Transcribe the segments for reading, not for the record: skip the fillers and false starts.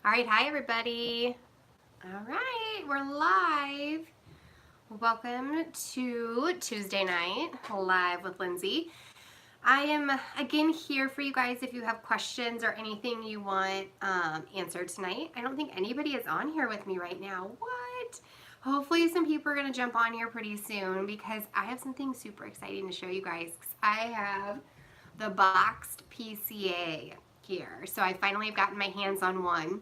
All right, hi everybody. All right, we're live. Welcome to Tuesday night, live with Lindsay. I am again here for you guys if you have questions or anything you want answered tonight. I don't think anybody is on here with me right now. What? Hopefully some people are going to jump on here pretty soon because I have something super exciting to show you guys. I have the boxed PCA here. So I finally have gotten my hands on one.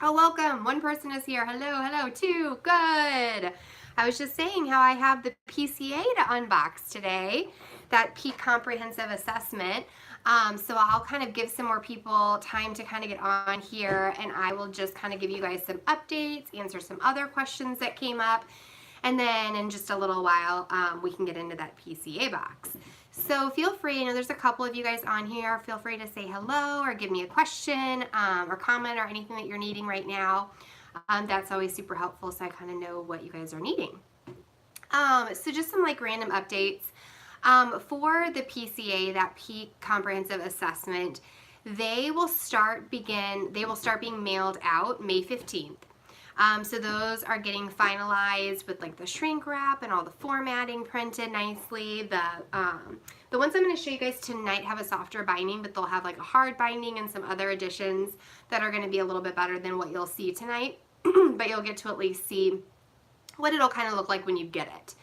Oh, welcome. One person is here. Hello, hello. Two. Good. I was just saying how I have the PCA to unbox today, that Peak Comprehensive Assessment. So I'll kind of give some more people time to kind of get on here, and I will just kind of give you guys some updates, answer some other questions that came up, and then in just a little while, we can get into that PCA box. So feel free, I know there's a couple of you guys on here, feel free to say hello or give me a question or comment or anything that you're needing right now. That's always super helpful, so I kind of know what you guys are needing. So just some like random updates. For the PCA, that Peak Comprehensive Assessment, they will start being mailed out May 15th. So those are getting finalized with like the shrink wrap and all the formatting printed nicely. The ones I'm going to show you guys tonight have a softer binding, but they'll have like a hard binding and some other additions that are going to be a little bit better than what you'll see tonight. But you'll get to at least see what it'll kind of look like when you get it.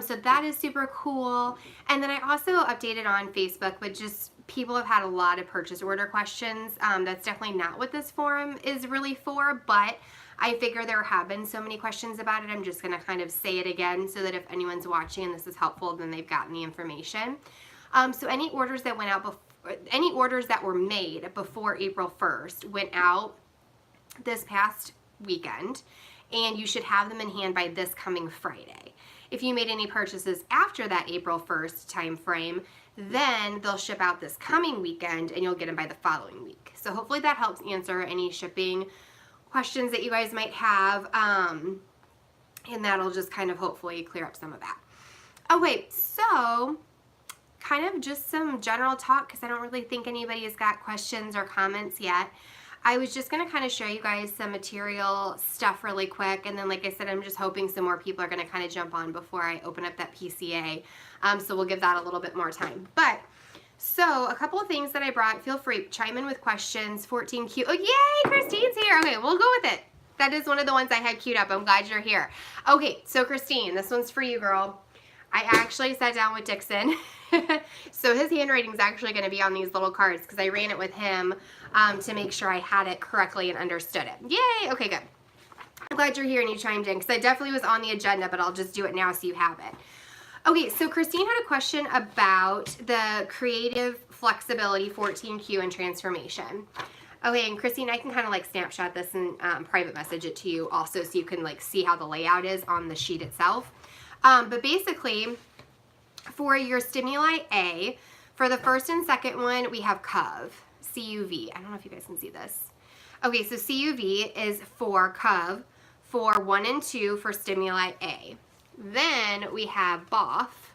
So that is super cool. And then I also updated on Facebook, but just people have had a lot of purchase order questions. That's definitely not what this forum is really for, but I figure there have been so many questions about it, I'm just going to kind of say it again so that if anyone's watching and this is helpful, then they've gotten the information. So any orders that went out before, any orders that were made before April 1st went out this past weekend, and you should have them in hand by this coming Friday. If you made any purchases after that April 1st time frame, then they'll ship out this coming weekend and you'll get them by the following week. So hopefully that helps answer any shipping questions that you guys might have, and that'll just kind of hopefully clear up some of that. Oh wait, so kind of just some general talk because I don't really think anybody has got questions or comments yet. I was just going to kind of show you guys some material stuff really quick, and then like I said, I'm just hoping some more people are going to kind of jump on before I open up that PCA, so we'll give that a little bit more time. But so a couple of things that I brought, feel free, chime in with questions. 14Q, oh yay, Christine's here. Okay, we'll go with it. That is one of the ones I had queued up. I'm glad you're here. Okay, so Christine, this one's for you, girl. I actually sat down with Dixon. So his handwriting is actually going to be on these little cards because I ran it with him to make sure I had it correctly and understood it. Yay! Okay, good. I'm glad you're here and you chimed in because I definitely was on the agenda, but I'll just do it now so you have it. Okay, so Christine had a question about the creative flexibility 14Q and transformation. Okay, and Christine, I can kind of like snapshot this and private message it to you also so you can like see how the layout is on the sheet itself. But basically, for your stimuli A, for the first and second one, we have CUV, C-U-V. I don't know if you guys can see this. Okay, so C-U-V is for CUV for 1 and 2 for stimuli A. Then we have BOF.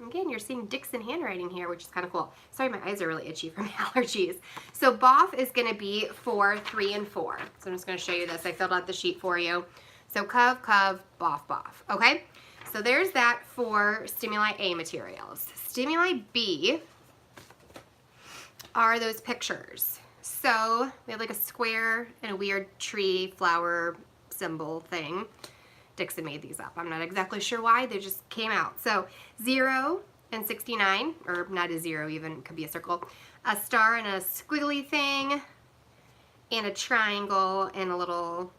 Again, you're seeing Dixon handwriting here, which is kind of cool. Sorry, my eyes are really itchy from allergies. So BOF is going to be for 3 and 4. So I'm just going to show you this. I filled out the sheet for you. So CUV, CUV, BOF, BOF. Okay? So there's that for stimuli A materials. Stimuli B are those pictures. So we have like a square and a weird tree flower symbol thing. Dixon made these up. I'm not exactly sure why. They just came out. So 0 and 69, or not a 0 even, it could be a circle. A star and a squiggly thing, and a triangle and a little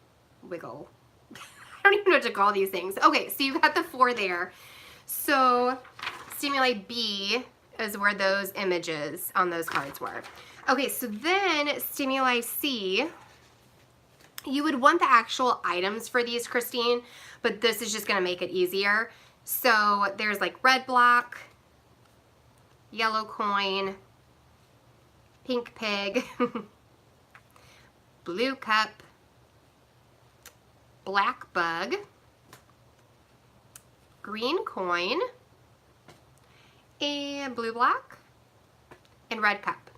wiggle. I don't even know what to call these things. Okay, so you got the 4 there. So stimuli B is where those images on those cards were. Okay, so then stimuli C, you would want the actual items for these, Christine, but this is just going to make it easier. So there's like red block, yellow coin, pink pig, blue cup, black bug, green coin, and blue block, and red cup.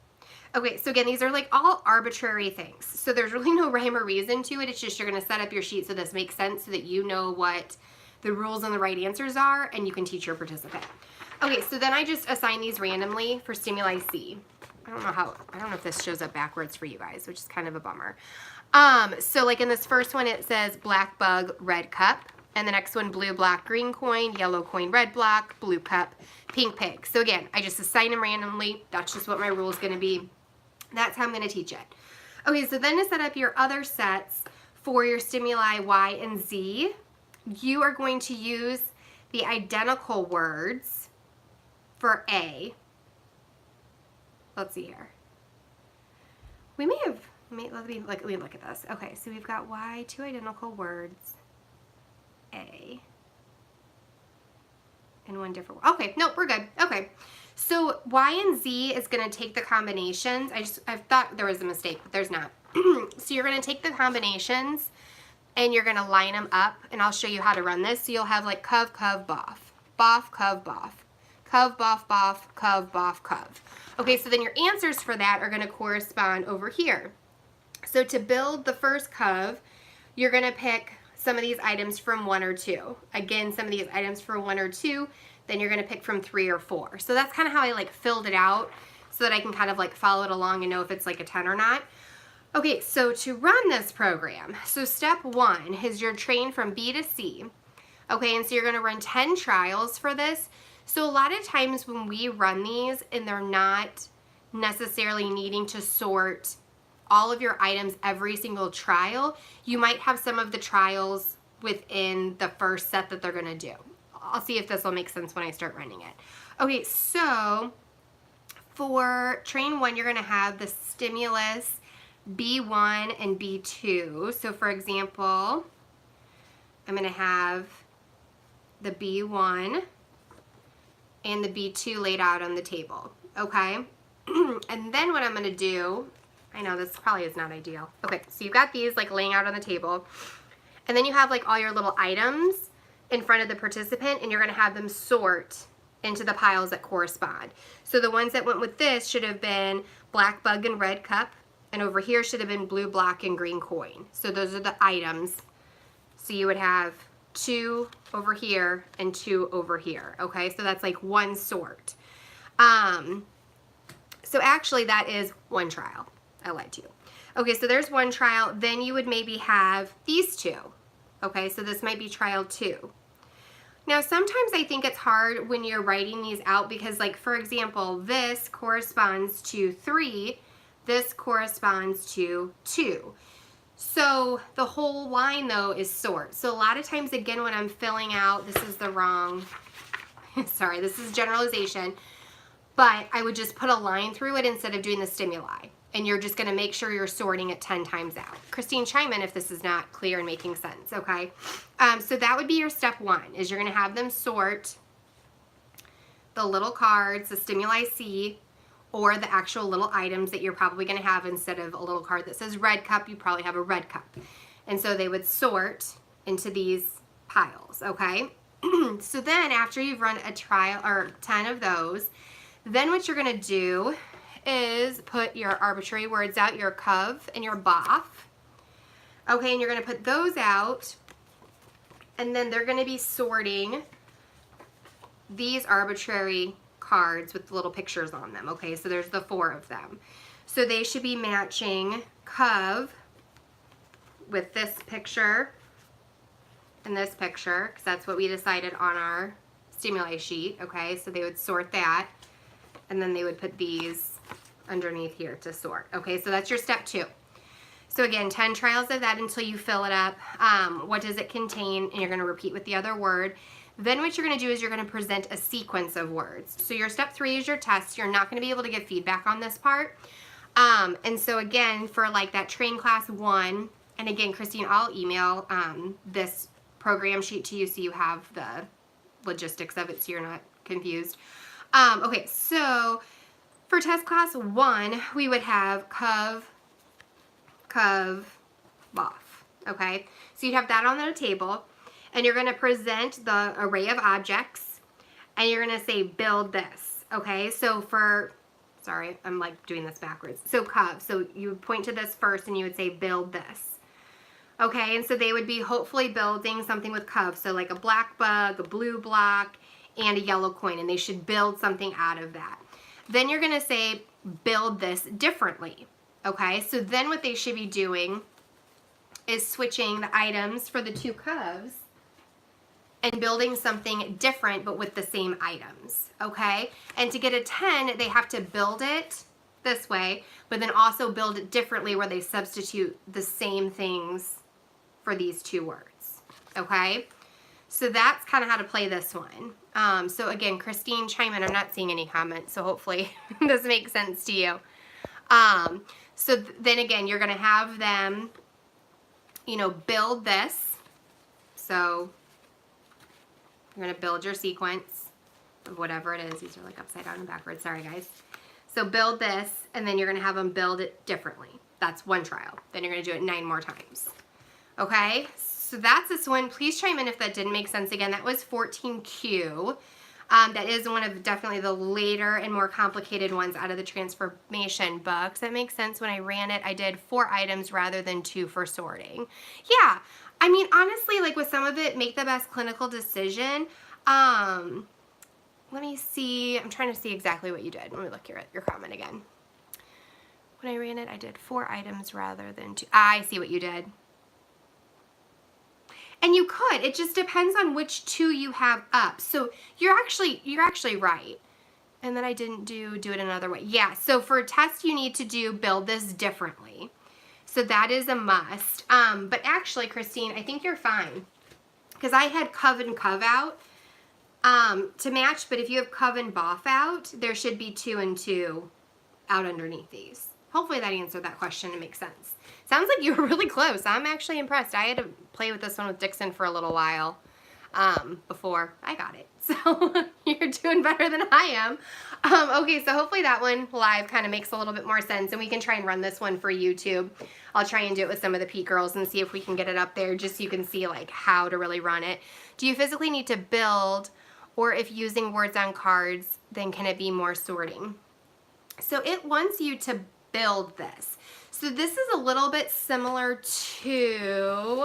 Okay, so again, these are like all arbitrary things. So there's really no rhyme or reason to it. It's just you're going to set up your sheet so this makes sense so that you know what the rules and the right answers are and you can teach your participant. Okay, so then I just assign these randomly for stimuli C. I don't know if this shows up backwards for you guys, which is kind of a bummer. So like in this first one, it says black bug, red cup. And the next one, blue, black, green coin, yellow coin, red block, blue cup, pink pig. So again, I just assign them randomly. That's just what my rule is going to be. That's how I'm going to teach it. Okay, so then to set up your other sets for your stimuli Y and Z, you are going to use the identical words for A. Let's see here. We may have, let me look at this. Okay, so we've got Y, two identical words, A, and one different word. Okay, nope, we're good. Okay, so Y and Z is going to take the combinations. I thought there was a mistake, but there's not. So you're going to take the combinations and you're going to line them up, and I'll show you how to run this. So you'll have like cov, cov, boff, boff, cov, boff, cov, boff, boff, cov, boff, cov. Okay, so then your answers for that are going to correspond over here. So to build the first cov, you're going to pick some of these items from 1 or 2. Again, some of these items for 1 or 2, then you're going to pick from 3 or 4. So that's kind of how I like filled it out so that I can kind of like follow it along and know if it's like a 10 or not. Okay, so to run this program, so step 1 is you're trained from B to C. Okay, and so you're going to run 10 trials for this. So a lot of times when we run these and they're not necessarily needing to sort all of your items every single trial, you might have some of the trials within the first set that they're going to do. I'll see if this will make sense when I start running it. Okay, so for train 1, you're going to have the stimulus B1 and B2. So for example, I'm going to have the B1 and the B2 laid out on the table, okay? And then what I'm going to do, I know this probably is not ideal. Okay, so you've got these like laying out on the table, and then you have like all your little items in front of the participant, and you're going to have them sort into the piles that correspond. So the ones that went with this should have been black bug and red cup, and over here should have been blue, black, and green coin. So those are the items. So you would have 2 over here and 2 over here, okay? So that's like one sort. So actually that is one trial. I lied to you. Okay, so there's one trial. Then you would maybe have these 2. Okay, so this might be trial 2. Now sometimes I think it's hard when you're writing these out because, like, for example, this corresponds to 3, this corresponds to 2. So the whole line though is sort. So a lot of times, again, when I'm filling out, this is the wrong, sorry, this is generalization, but I would just put a line through it instead of doing the stimuli. And you're just going to make sure you're sorting it 10 times out. Christine, chime in if this is not clear and making sense, okay? So that would be your step 1, is you're going to have them sort the little cards, the stimuli C, or the actual little items that you're probably going to have. Instead of a little card that says red cup, you probably have a red cup. And so they would sort into these piles, okay? So then after you've run a trial, or 10 of those, then what you're going to do is put your arbitrary words out, your cov and your boff. Okay, and you're going to put those out, and then they're going to be sorting these arbitrary cards with little pictures on them. Okay, so there's the 4 of them. So they should be matching cov with this picture and this picture, because that's what we decided on our stimuli sheet. Okay, so they would sort that, and then they would put these underneath here to sort. Okay, so that's your step 2. So again, 10 trials of that until you fill it up. What does it contain? And you're going to repeat with the other word. Then what you're going to do is you're going to present a sequence of words. So your step 3 is your test. You're not going to be able to give feedback on this part. And so again, for like that train class 1, and again, Christine, I'll email this program sheet to you so you have the logistics of it so you're not confused. Okay, so for test class 1, we would have cov, boff, okay? So you'd have that on the table, and you're going to present the array of objects, and you're going to say build this, okay? So for Sorry, I'm like doing this backwards. So cov, so you would point to this first and you would say build this. Okay, and so they would be hopefully building something with cov, so like a black bug, a blue block, and a yellow coin, and they should build something out of that. Then you're gonna say build this differently. Okay, so then what they should be doing is switching the items for the two covs and building something different but with the same items, okay? And to get a 10, they have to build it this way, but then also build it differently where they substitute the same things for these two words, okay? So that's kind of how to play this one. So again, Christine, chime in. I'm not seeing any comments, so hopefully this makes sense to you. So then again, you're gonna have them, you know, build this. So you're gonna build your sequence of whatever it is. These are like upside down and backwards, sorry guys. So build this, and then you're gonna have them build it differently. That's one trial. Then you're gonna do it 9 more times. Okay, so that's this one. Please chime in if that didn't make sense. Again, that was 14Q. That is one of definitely the later and more complicated ones out of the transformation books. That makes sense. When I ran it, I did 4 items rather than 2 for sorting. Yeah, I mean, honestly, like with some of it, make the best clinical decision. Let me see. I'm trying to see exactly what you did. Let me look here at your comment again. When I ran it, I did 4 items rather than 2. I see what you did. And you could. It just depends on which 2 you have up. So you're actually right. And then I didn't do it another way. Yeah, so for a test, you need to do build this differently. So that is a must. But actually, Christine, I think you're fine. Because I had cov and cov out to match. But if you have cov and boff out, there should be 2 and 2 out underneath these. Hopefully that answered that question and makes sense. Sounds like you were really close. I'm actually impressed. I had to play with this one with Dixon for a little while before I got it. So you're doing better than I am. Okay, so hopefully that one live kind of makes a little bit more sense, and we can try and run this one for YouTube. I'll try and do it with some of the Pete girls and see if we can get it up there just so you can see like how to really run it. Do you physically need to build, or if using words on cards, then can it be more sorting? So it wants you to build this. So this is a little bit similar to,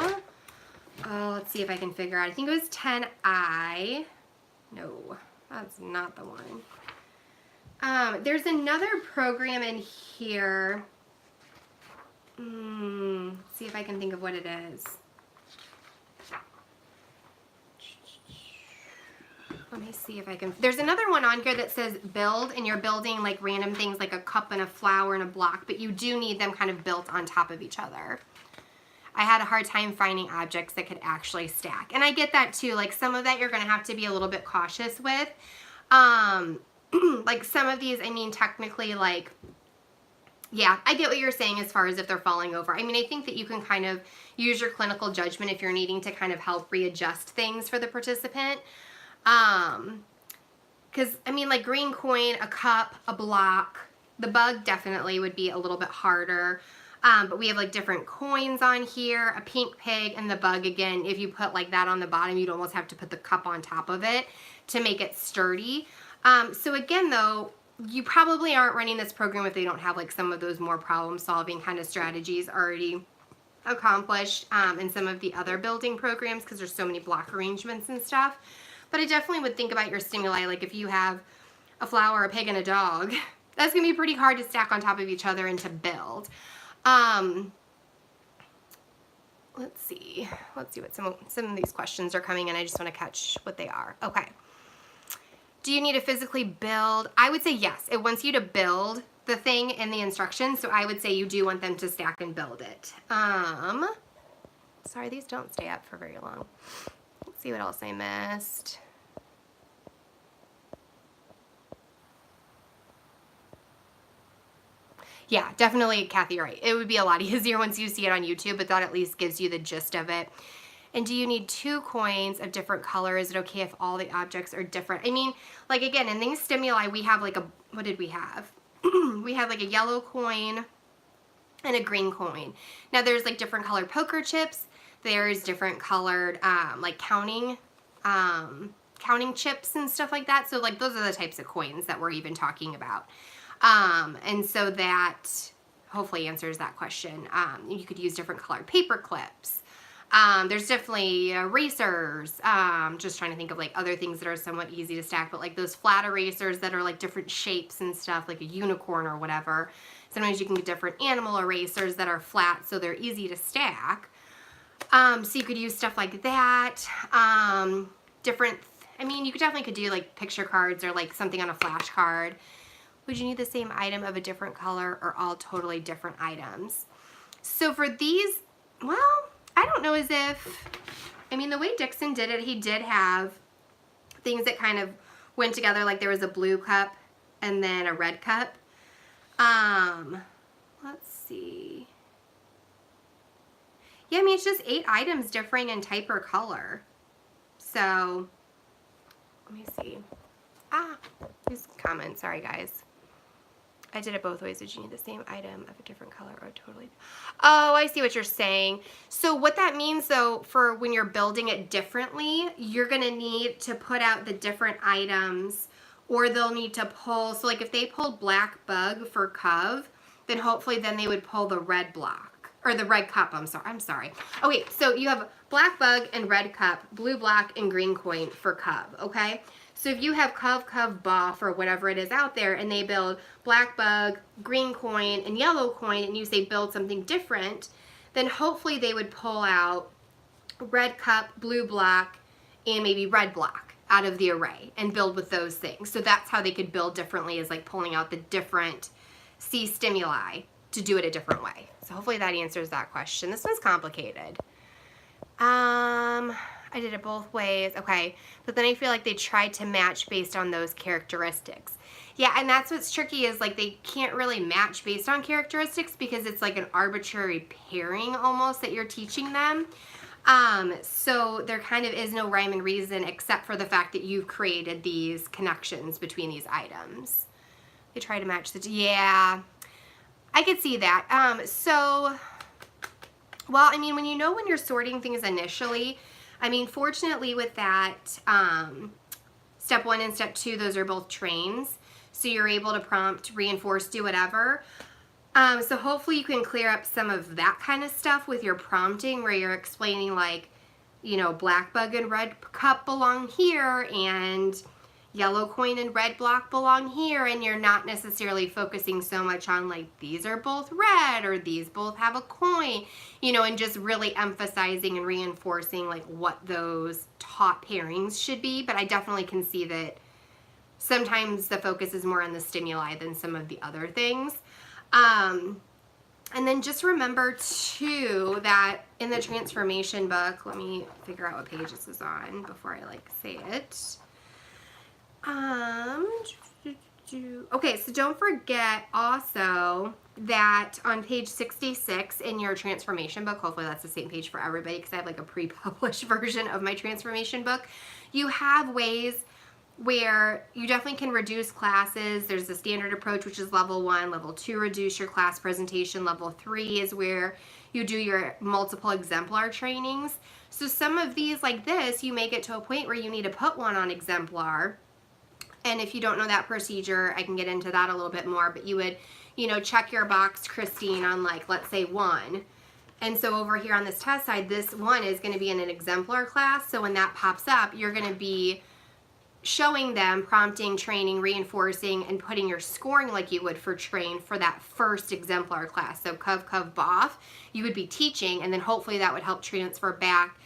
let's see if I can figure out. I think it was 10I. No, that's not the one. There's another program in here. See if I can think of what it is. Let me see if I can. There's another one on here that says build, and you're building like random things like a cup and a flower and a block, but you do need them kind of built on top of each other. I had a hard time finding objects that could actually stack. And I get that too. Like some of that you're going to have to be a little bit cautious with. Like some of these, I mean, technically like, yeah, I get what you're saying as far as if they're falling over. I mean, I think that you can kind of use your clinical judgment if you're needing to kind of help readjust things for the participant. Because, I mean, like green coin, a cup, a block, the bug definitely would be a little bit harder. But we have like different coins on here, a pink pig, and the bug again. If you put like that on the bottom, you'd almost have to put the cup on top of it to make it sturdy. So again, though, you probably aren't running this program if they don't have like some of those more problem-solving kind of strategies already accomplished in some of the other building programs, because there's so many block arrangements and stuff. But I definitely would think about your stimuli, like if you have a flower, a pig, and a dog, that's going to be pretty hard to stack on top of each other and to build. Let's see what some of these questions are coming in. I just want to catch what they are. Okay. Do you need to physically build? I would say yes. It wants you to build the thing in the instructions, so I would say you do want them to stack and build it. Sorry, these don't stay up for very long. Let's see what else I missed. Yeah, definitely, Kathy, you're right. It would be a lot easier once you see it on YouTube, but that at least gives you the gist of it. And do you need 2 coins of different color? Is it okay if all the objects are different? I mean, like again, in these stimuli, we have like a, what did we have? We have like a yellow coin and a green coin. Now there's like different colored poker chips. There's different colored like counting chips and stuff like that. So like those are the types of coins that we're even talking about. And so that hopefully answers that question. You could use different colored paper clips. There's definitely erasers. Just trying to think of like other things that are somewhat easy to stack, but like those flat erasers that are like different shapes and stuff, like a unicorn or whatever. Sometimes you can get different animal erasers that are flat, so they're easy to stack. So you could use stuff like that. You definitely could do like picture cards or like something on a flash card. Would you need the same item of a different color or all totally different items? So for these, well, I don't know the way Dixon did it, he did have things that kind of went together, like there was a blue cup and then a red cup. Let's see. Yeah, it's just 8 items differing in type or color. So, let me see. These comments, sorry guys. I did it both ways. Did you need the same item of a different color or totally? Oh, I see what you're saying. So what that means though, for when you're building it differently, you're gonna need to put out the different items, or they'll need to pull. So like if they pulled black bug for Cove, then hopefully then they would pull the red block, or the red cup, I'm sorry. Okay, so you have black bug and red cup, blue, black, and green coin for Cove, okay? So if you have Cove, Boff, or whatever it is out there, and they build black bug, green coin, and yellow coin, and you say build something different, then hopefully they would pull out red cup, blue block, and maybe red block out of the array and build with those things. So that's how they could build differently, is like pulling out the different C stimuli to do it a different way. So hopefully that answers that question. This one's complicated. I did it both ways. Okay, but then I feel like they tried to match based on those characteristics. Yeah, and that's what's tricky, is like they can't really match based on characteristics because it's like an arbitrary pairing almost that you're teaching them. So there kind of is no rhyme and reason except for the fact that you've created these connections between these items. They try to match yeah, I could see that. When you're sorting things initially, fortunately with that, step 1 and step 2, those are both trains. So you're able to prompt, reinforce, do whatever. So hopefully you can clear up some of that kind of stuff with your prompting, where you're explaining like, black bug and red cup belong here, and yellow coin and red block belong here, and you're not necessarily focusing so much on like these are both red or these both have a coin, and just really emphasizing and reinforcing like what those top pairings should be. But I definitely can see that sometimes the focus is more on the stimuli than some of the other things. And then just remember too that in the transformation book, let me figure out what page this is on before I like say it. Okay, so don't forget also that on page 66 in your transformation book, hopefully that's the same page for everybody because I have like a pre-published version of my transformation book, you have ways where you definitely can reduce classes. There's the standard approach, which is level 1. Level 2, reduce your class presentation. Level 3 is where you do your multiple exemplar trainings. So some of these like this, you may get to a point where you need to put one on exemplar. And if you don't know that procedure, I can get into that a little bit more, but you would, check your box, Christine, on like, let's say 1. And so over here on this test side, this 1 is going to be in an exemplar class. So when that pops up, you're going to be showing them, prompting, training, reinforcing, and putting your scoring like you would for train for that first exemplar class. So Cove, Boff, you would be teaching, and then hopefully that would help transfer back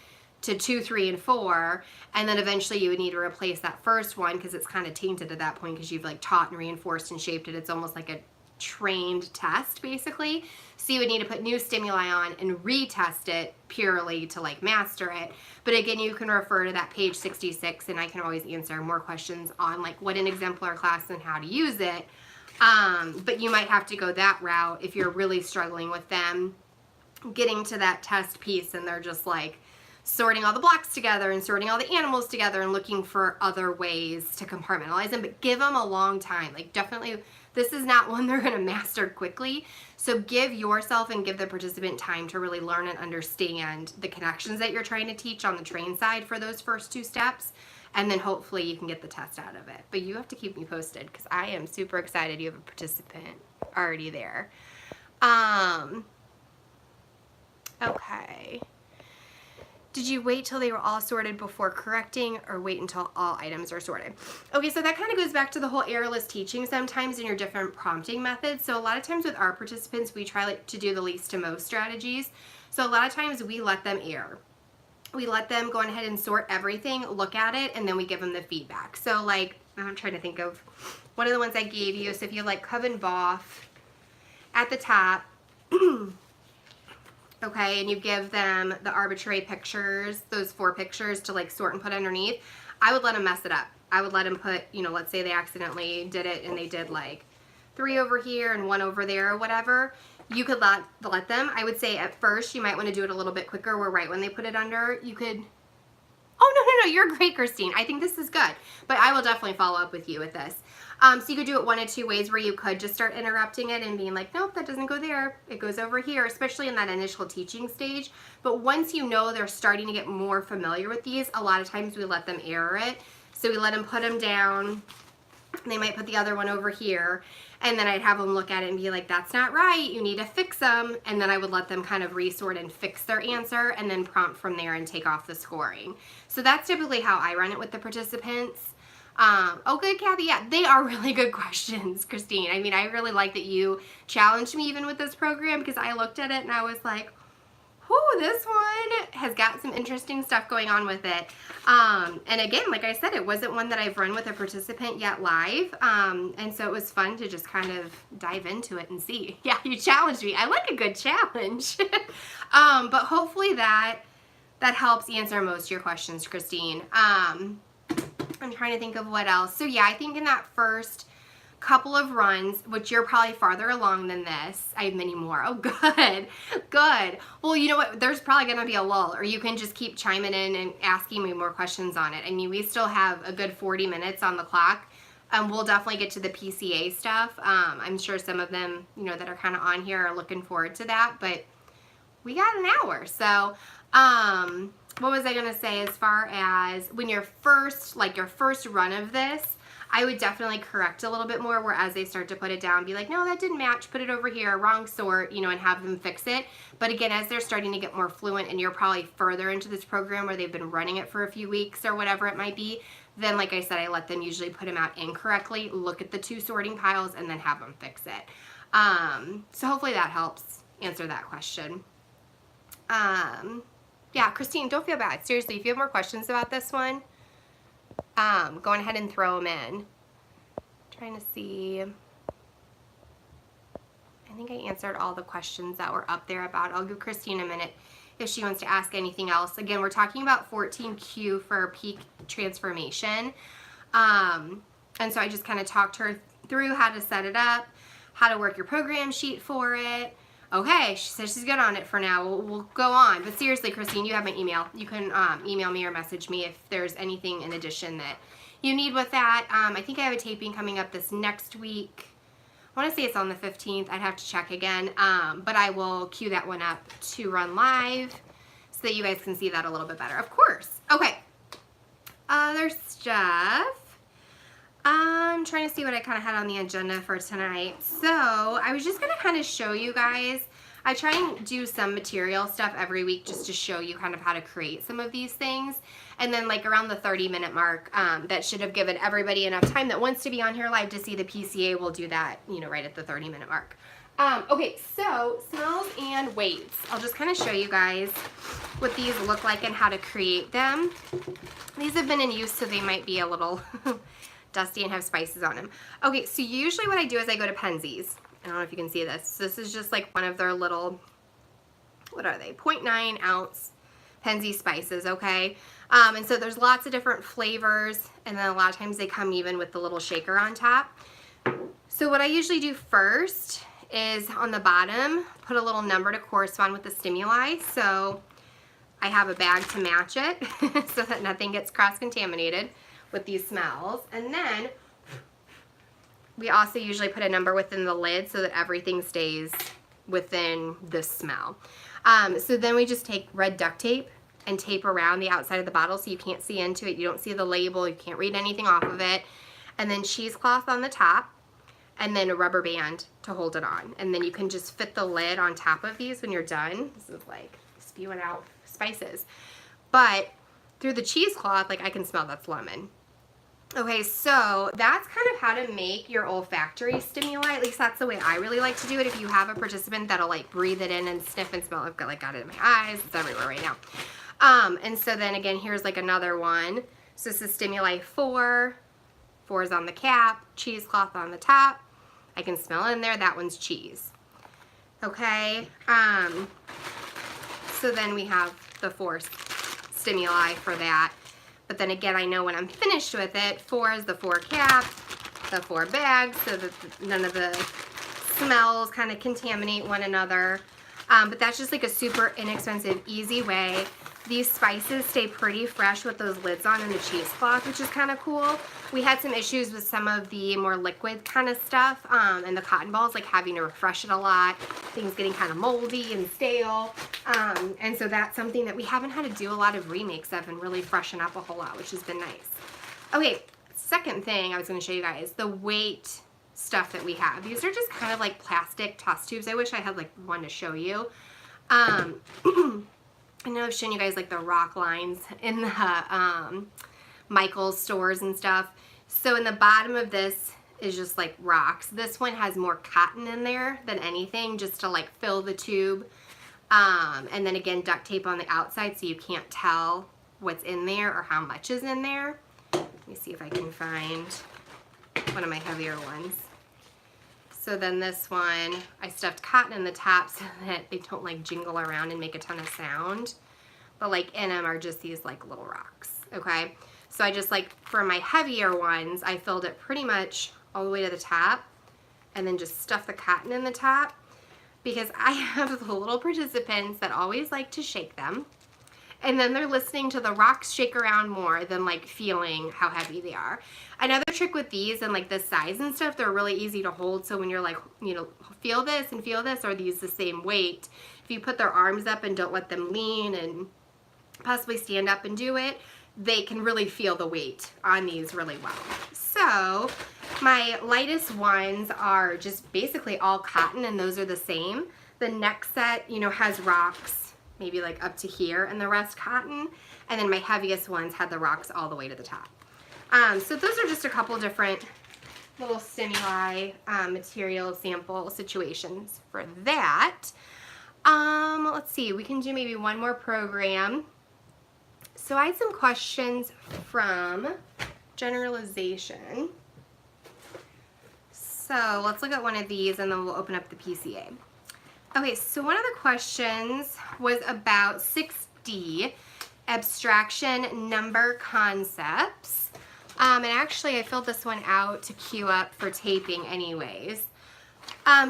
to 2, 3, and 4, and then eventually you would need to replace that first one because it's kind of tainted at that point because you've like taught and reinforced and shaped it. It's almost like a trained test basically. So you would need to put new stimuli on and retest it purely to like master it. But again, you can refer to that page 66 and I can always answer more questions on like what an exemplar class and how to use it. But you might have to go that route if you're really struggling with them getting to that test piece and they're just like sorting all the blocks together and sorting all the animals together and looking for other ways to compartmentalize them. But give them a long time. Like definitely, this is not one they're going to master quickly. So give yourself and give the participant time to really learn and understand the connections that you're trying to teach on the train side for those first 2 steps. and then hopefully you can get the test out of it. But you have to keep me posted because I am super excited you have a participant already there. Okay. Did you wait till they were all sorted before correcting, or wait until all items are sorted? Okay, so that kind of goes back to the whole errorless teaching sometimes in your different prompting methods. So a lot of times with our participants, we try to do the least to most strategies. So a lot of times we let them err. We let them go ahead and sort everything, look at it, and then we give them the feedback. So like, I'm trying to think of one of the ones I gave you. So if you like Coven Boff at the top, okay, and you give them the arbitrary pictures, those 4 pictures to like sort and put underneath, I would let them mess it up. I would let them put, you know, let's say they accidentally did it and they did like 3 over here and 1 over there or whatever. You could let them. I would say at first you might want to do it a little bit quicker, where right when they put it under, you could, oh, no, you're great, Christine. I think this is good. But I will definitely follow up with you with this. So you could do it one of 2 ways, where you could just start interrupting it and being like, nope, that doesn't go there. It goes over here, especially in that initial teaching stage. But once you know they're starting to get more familiar with these, a lot of times we let them error it. So we let them put them down. They might put the other one over here. And then I'd have them look at it and be like, that's not right. You need to fix them. And then I would let them kind of resort and fix their answer and then prompt from there and take off the scoring. So that's typically how I run it with the participants. Oh, good, Kathy. Yeah, they are really good questions, Christine. I mean, I really like that you challenged me even with this program, because I looked at it and I was like, whoo, this one has got some interesting stuff going on with it. And again, like I said, it wasn't one that I've run with a participant yet live. And so it was fun to just kind of dive into it and see. Yeah, you challenged me. I like a good challenge. But hopefully that helps answer most of your questions, Christine. I'm trying to think of what else. So yeah, I think in that first couple of runs, which you're probably farther along than this. I have many more. Oh, good. Good. Well, you know what? There's probably going to be a lull, or you can just keep chiming in and asking me more questions on it. I mean, we still have a good 40 minutes on the clock. We'll definitely get to the PCA stuff. I'm sure some of them, you know, that are kind of on here are looking forward to that, but we got an hour. So, what was I going to say as far as when you're first, like your first run of this, I would definitely correct a little bit more, where as they start to put it down, be like, no, that didn't match, put it over here, wrong sort, you know, and have them fix it. But again, as they're starting to get more fluent and you're probably further into this program where they've been running it for a few weeks or whatever it might be, then like I said, I let them usually put them out incorrectly, look at the 2 sorting piles, and then have them fix it. So hopefully that helps answer that question. Yeah, Christine, don't feel bad. Seriously, if you have more questions about this one, go ahead and throw them in. Trying to see. I think I answered all the questions that were up there about. I'll give Christine a minute if she wants to ask anything else. Again, we're talking about 14Q for peak transformation. And so I just kind of talked her through how to set it up, how to work your program sheet for it. Okay, she says she's good on it for now. We'll go on. But seriously, Christine, you have my email. You can email me or message me if there's anything in addition that you need with that. I think I have a taping coming up this next week. I want to say it's on the 15th. I'd have to check again. But I will queue that one up to run live so that you guys can see that a little bit better. Of course. Okay. Other stuff. I'm trying to see what I kind of had on the agenda for tonight. So I was just going to kind of show you guys. I try and do some material stuff every week just to show you kind of how to create some of these things. And then like around the 30-minute mark, that should have given everybody enough time that wants to be on here live to see the PCA. We'll do that, you know, right at the 30-minute mark. Okay, so smells and weights. I'll just kind of show you guys what these look like and how to create them. These have been in use, so they might be a little dusty and have spices on them. Okay, so usually what I do is I go to Penzies. I don't know if you can see this. So this is just like one of their little, what are they, 0.9 ounce Penzi spices, okay? And so there's lots of different flavors, and then a lot of times they come even with the little shaker on top. So what I usually do first is on the bottom, put a little number to correspond with the stimuli. So I have a bag to match it so that nothing gets cross-contaminated with these smells. And then we also usually put a number within the lid so that everything stays within the smell. So then we just take red duct tape and tape around the outside of the bottle so you can't see into it. You don't see the label. You can't read anything off of it. And then cheesecloth on the top, and then a rubber band to hold it on. And then you can just fit the lid on top of these when you're done. This is like spewing out spices. But through the cheesecloth, like I can smell that's lemon. Okay, so that's kind of how to make your olfactory stimuli. At least that's the way I really like to do it. If you have a participant that'll like breathe it in and sniff and smell, I've got it in my eyes. It's everywhere right now. And so then again, here's like another one. So this is stimuli 4. 4 is on the cap, cheesecloth on the top. I can smell in there. That one's cheese. Okay. So then we have the 4 stimuli for that. But then again, I know when I'm finished with it, 4 is the 4 cap, the 4 bags, so that none of the smells kind of contaminate one another. But that's just like a super inexpensive, easy way. These spices stay pretty fresh with those lids on in the cheesecloth, which is kind of cool. We had some issues with some of the more liquid kind of stuff, and the cotton balls, like having to refresh it a lot, things getting kind of moldy and stale. And so that's something that we haven't had to do a lot of remakes of and really freshen up a whole lot, which has been nice. Okay, second thing I was going to show you guys, the weight stuff that we have. These are just kind of like plastic test tubes. I wish I had like one to show you. I know I've shown you guys like the rock lines in the Michael's stores and stuff. So in the bottom of this is just like rocks. This one has more cotton in there than anything, just to like fill the tube. And then again, duct tape on the outside so you can't tell what's in there or how much is in there. Let me see if I can find one of my heavier ones. So then this one, I stuffed cotton in the top so that they don't like jingle around and make a ton of sound. But like in them are just these like little rocks, okay? So I just like, for my heavier ones, I filled it pretty much all the way to the top and then just stuffed the cotton in the top because I have the little participants that always like to shake them. And then they're listening to the rocks shake around more than like feeling how heavy they are. Another trick with these and like the size and stuff, they're really easy to hold. So when you're like, you know, feel this and feel this, or these the same weight, if you put their arms up and don't let them lean and possibly stand up and do it, they can really feel the weight on these really well. So my lightest ones are just basically all cotton, and those are the same. The next set, you know, has rocks maybe like up to here and the rest cotton, and then my heaviest ones had the rocks all the way to the top. So those are just a couple different little stimuli material sample situations for that. Let's see, we can do maybe one more program. So I had some questions from generalization. So let's look at one of these and then we'll open up the PCA. Okay, so one of the questions was about 6D, abstraction number concepts. And actually I filled this one out to queue up for taping anyways.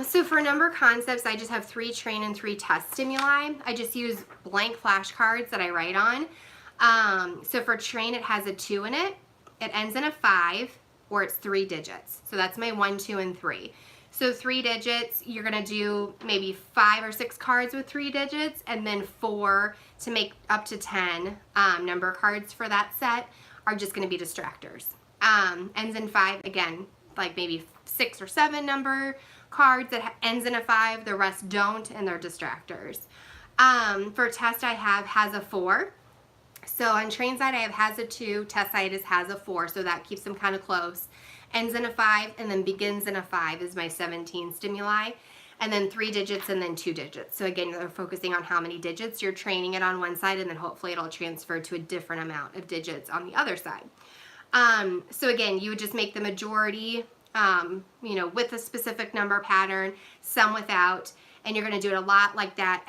So for number concepts, I just have 3 train and 3 test stimuli. I just use blank flashcards that I write on. So for train, it has a 2 in it. It ends in a 5, or it's 3 digits. So that's my 1, 2, and 3. So 3 digits, you're going to do maybe 5 or 6 cards with 3 digits, and then 4 to make up to 10 number cards for that set are just going to be distractors. Ends in 5, again, like maybe 6 or 7 number cards that ends in a 5, the rest don't, and they're distractors. For test, I have has a 4. So on train side, I have has a 2, test side is has a 4, so that keeps them kind of close. Ends in a 5, and then begins in a 5 is my 17 stimuli. And then 3 digits and then 2 digits. So again, you're focusing on how many digits. You're training it on one side, and then hopefully it'll transfer to a different amount of digits on the other side. So again, you would just make the majority, you know, with a specific number pattern, some without, and you're going to do it a lot like that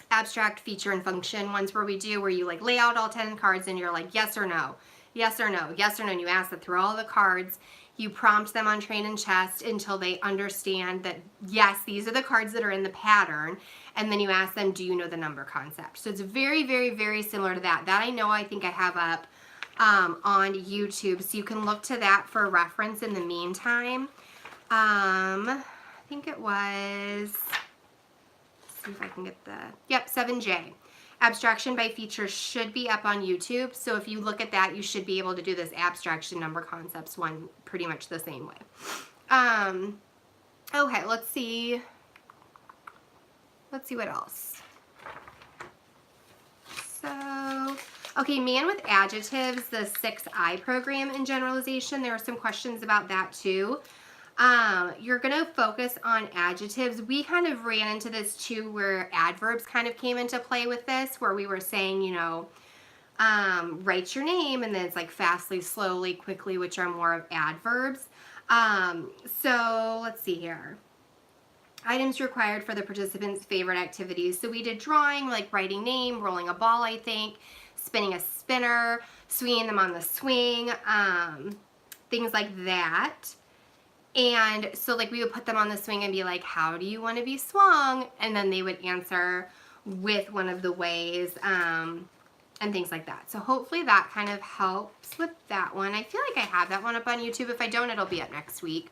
abstract feature and function ones where you like lay out all 10 cards and you're like yes or no, yes or no, yes or no, and you ask that through all the cards. You prompt them on train and chest until they understand that yes, these are the cards that are in the pattern, and then you ask them, do you know the number concept? So it's very, very, very similar to that. That I know, I think I have up on YouTube, so you can look to that for reference in the meantime. I think it was see if I can get the, yep, 7J. Abstraction by feature should be up on YouTube. So if you look at that, you should be able to do this abstraction number concepts one pretty much the same way. Okay, let's see. Let's see what else. So, okay, man with adjectives, the 6I program in generalization, there are some questions about that too. You're going to focus on adjectives. We kind of ran into this too where adverbs kind of came into play with this, where we were saying, you know, write your name, and then it's like fastly, slowly, quickly, which are more of adverbs. So let's see here. Items required for the participants' favorite activities. So we did drawing, like writing name, rolling a ball, I think, spinning a spinner, swinging them on the swing, things like that. And so like we would put them on the swing and be like, how do you want to be swung? And then they would answer with one of the ways, and things like that. So hopefully that kind of helps with that one. I feel like I have that one up on YouTube. If I don't, it'll be up next week.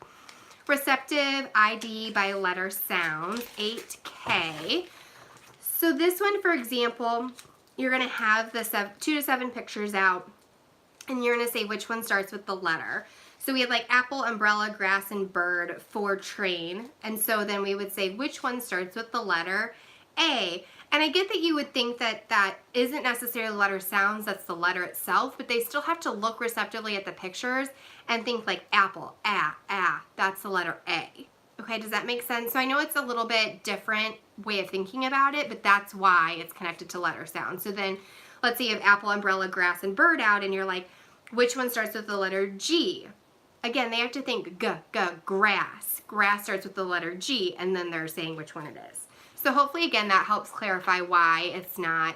Receptive ID by letter sounds, 8K. So this one, for example, you're going to have the 2 to 7 pictures out, and you're going to say which one starts with the letter. So we had like apple, umbrella, grass, and bird for train. And so then we would say which one starts with the letter A. And I get that you would think that that isn't necessarily the letter sounds, that's the letter itself, but they still have to look receptively at the pictures and think like apple, that's the letter A. Okay, does that make sense? So I know it's a little bit different way of thinking about it, but that's why it's connected to letter sound. So then let's say you have apple, umbrella, grass, and bird out, and you're like, which one starts with the letter G? Again, they have to think grass. Grass starts with the letter G, and then they're saying which one it is. So hopefully, again, that helps clarify why it's not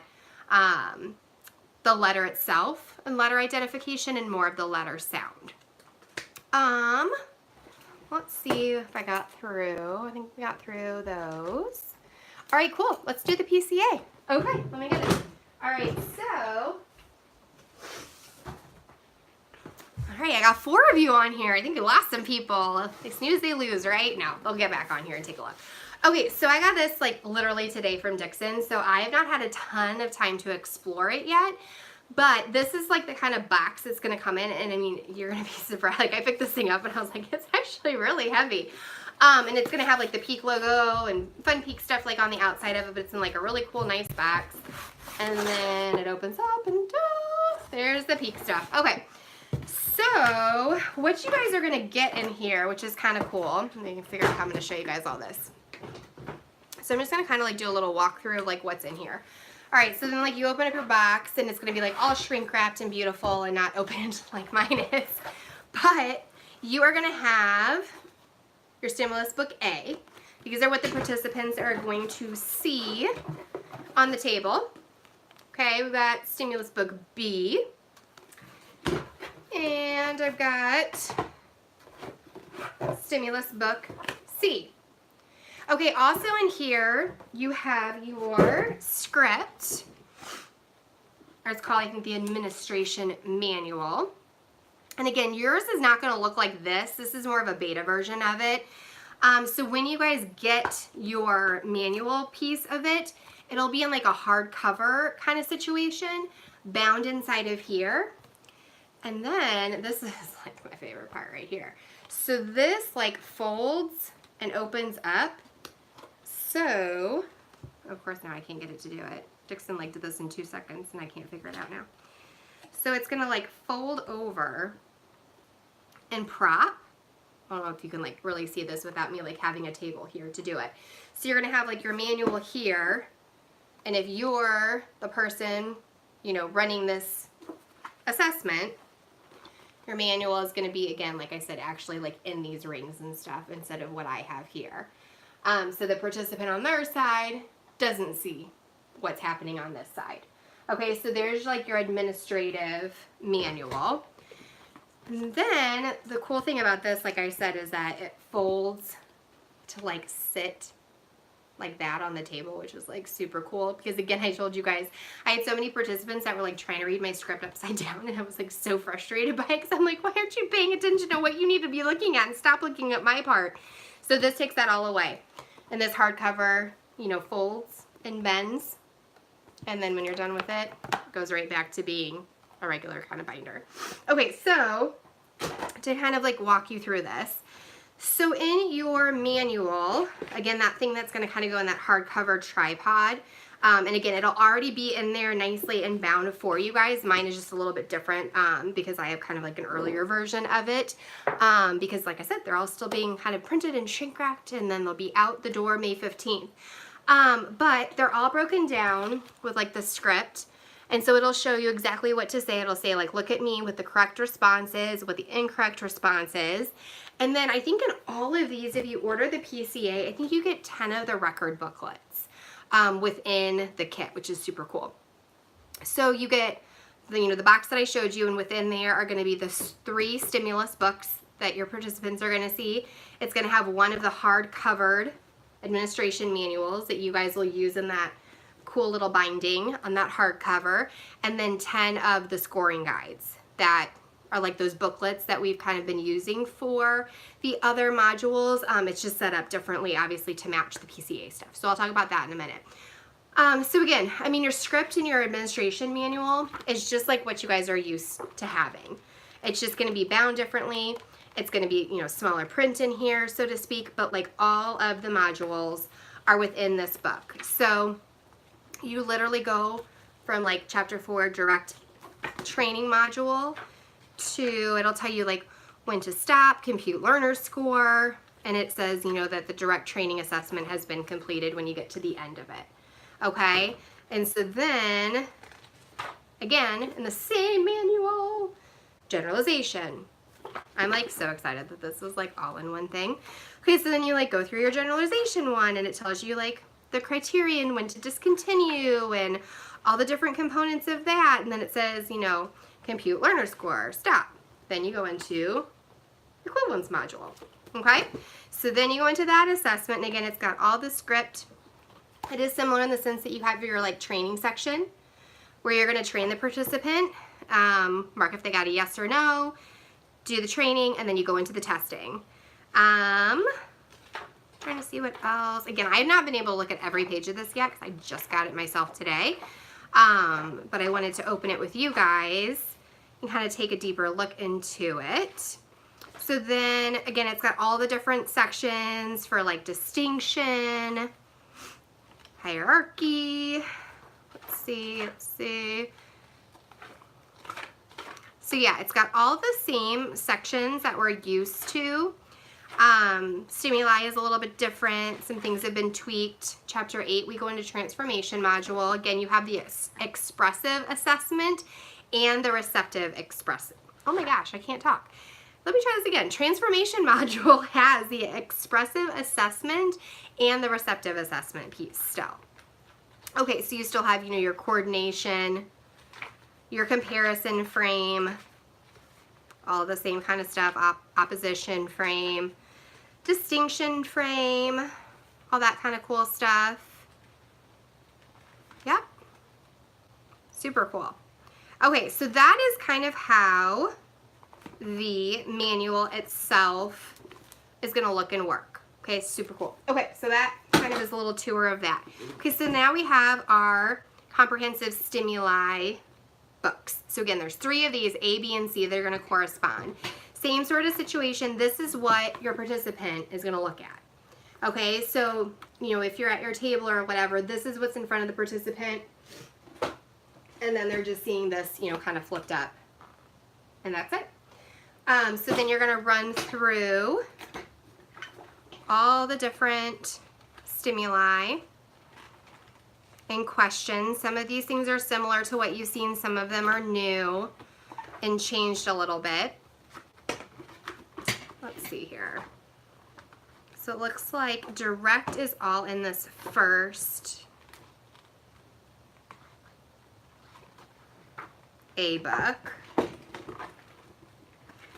the letter itself and letter identification and more of the letter sound. Let's see if I got through. I think we got through those. All right, cool. Let's do the PCA. Okay, let me get it. All right, so... All right, I got 4 of you on here. I think we lost some people. They snooze, they lose, right? No, they'll get back on here and take a look. Okay, so I got this like literally today from Dixon, so I have not had a ton of time to explore it yet, but this is like the kind of box it's gonna come in, and I mean, you're gonna be surprised. Like I picked this thing up and I was like, it's actually really heavy. And it's gonna have like the Peak logo and fun Peak stuff like on the outside of it, but it's in like a really cool, nice box. And then it opens up and there's the Peak stuff. Okay. So, what you guys are going to get in here, which is kind of cool, and you can figure out how I'm going to show you guys all this. So I'm just going to kind of like do a little walkthrough of like what's in here. Alright, so then like you open up your box, and it's going to be like all shrink wrapped and beautiful and not opened like mine is. But you are going to have your stimulus book A. These are what the participants are going to see on the table. Okay, we've got stimulus book B. And I've got stimulus book C. Okay, also in here you have your script, or it's called, I think, the administration manual. And again, yours is not going to look like this. This is more of a beta version of it. So when you guys get your manual piece of it, it'll be in like a hardcover kind of situation, bound inside of here. And then, this is like my favorite part right here. So this like folds and opens up. So, of course now I can't get it to do it. Dixon like did this in 2 seconds and I can't figure it out now. So it's gonna like fold over and prop. I don't know if you can like really see this without me like having a table here to do it. So you're gonna have like your manual here, and if you're the person, you know, running this assessment, your manual is going to be, again, like I said, actually like in these rings and stuff instead of what I have here. So the participant on their side doesn't see what's happening on this side. Okay, so there's like your administrative manual. And then the cool thing about this, like I said, is that it folds to like sit like that on the table, which is like super cool, because again, I told you guys I had so many participants that were like trying to read my script upside down, and I was like so frustrated by it, because I'm like, why aren't you paying attention to what you need to be looking at and stop looking at my part? So this takes that all away. And this hardcover folds and bends. And then when you're done with it, it goes right back to being a regular kind of binder. Okay, so to kind of like walk you through this. So in your manual, again, that thing that's going to kind of go in that hardcover tripod, and again, it'll already be in there nicely and bound for you guys. Mine is just a little bit different because I have kind of like an earlier version of it because like I said, they're all still being kind of printed and shrink wrapped, and then they'll be out the door May 15th. But they're all broken down with like the script. And so it'll show you exactly what to say. It'll say like, look at me with the correct responses, with the incorrect responses. And then I think in all of these, if you order the PCA, I think you get 10 of the record booklets within the kit, which is super cool. So you get the box that I showed you, and within there are going to be the 3 stimulus books that your participants are going to see. It's going to have one of the hard-covered administration manuals that you guys will use in that cool little binding on that hardcover, and then 10 of the scoring guides that are like those booklets that we've kind of been using for the other modules. It's just set up differently, obviously, to match the PCA stuff. So I'll talk about that in a minute. So again, I mean, your script and your administration manual is just like what you guys are used to having. It's just going to be bound differently. It's going to be, smaller print in here, so to speak, but like all of the modules are within this book. So you literally go from like chapter 4 direct training module to, it'll tell you like when to stop, compute learner score, and it says, that the direct training assessment has been completed when you get to the end of it. Okay? And so then, again, in the same manual, generalization. I'm like so excited that this was like all in one thing. Okay, so then you like go through your generalization one, and it tells you like the criterion, when to discontinue, and all the different components of that. And then it says, compute learner score, stop. Then you go into equivalence module. Okay, so then you go into that assessment, and again, it's got all the script. It is similar in the sense that you have your like training section where you're going to train the participant, mark if they got a yes or no, do the training, and then you go into the testing. Trying to see what else. Again, I have not been able to look at every page of this yet because I just got it myself today. But I wanted to open it with you guys and kind of take a deeper look into it. So then, again, it's got all the different sections for like distinction, hierarchy. Let's see. So yeah, it's got all the same sections that we're used to. Stimuli is a little bit different. Some things have been tweaked. Chapter 8, we go into transformation module. Again, you have the expressive assessment and the receptive expressive. Oh my gosh, I can't talk. Let me try this again. Transformation module has the expressive assessment and the receptive assessment piece still. Okay, so you still have, your coordination, your comparison frame, all the same kind of stuff, opposition frame, distinction frame, all that kind of cool stuff. Yep. Super cool. Okay, so that is kind of how the manual itself is going to look and work. Okay, super cool. Okay, so that kind of is a little tour of that. Okay, so now we have our comprehensive stimuli books. So again, there's 3 of these, A, B, and C. They're going to correspond. Same sort of situation. This is what your participant is going to look at. Okay, so, if you're at your table or whatever, this is what's in front of the participant. And then they're just seeing this, kind of flipped up. And that's it. So then you're going to run through all the different stimuli and questions. Some of these things are similar to what you've seen. Some of them are new and changed a little bit. Let's see here. So it looks like direct is all in this first A book.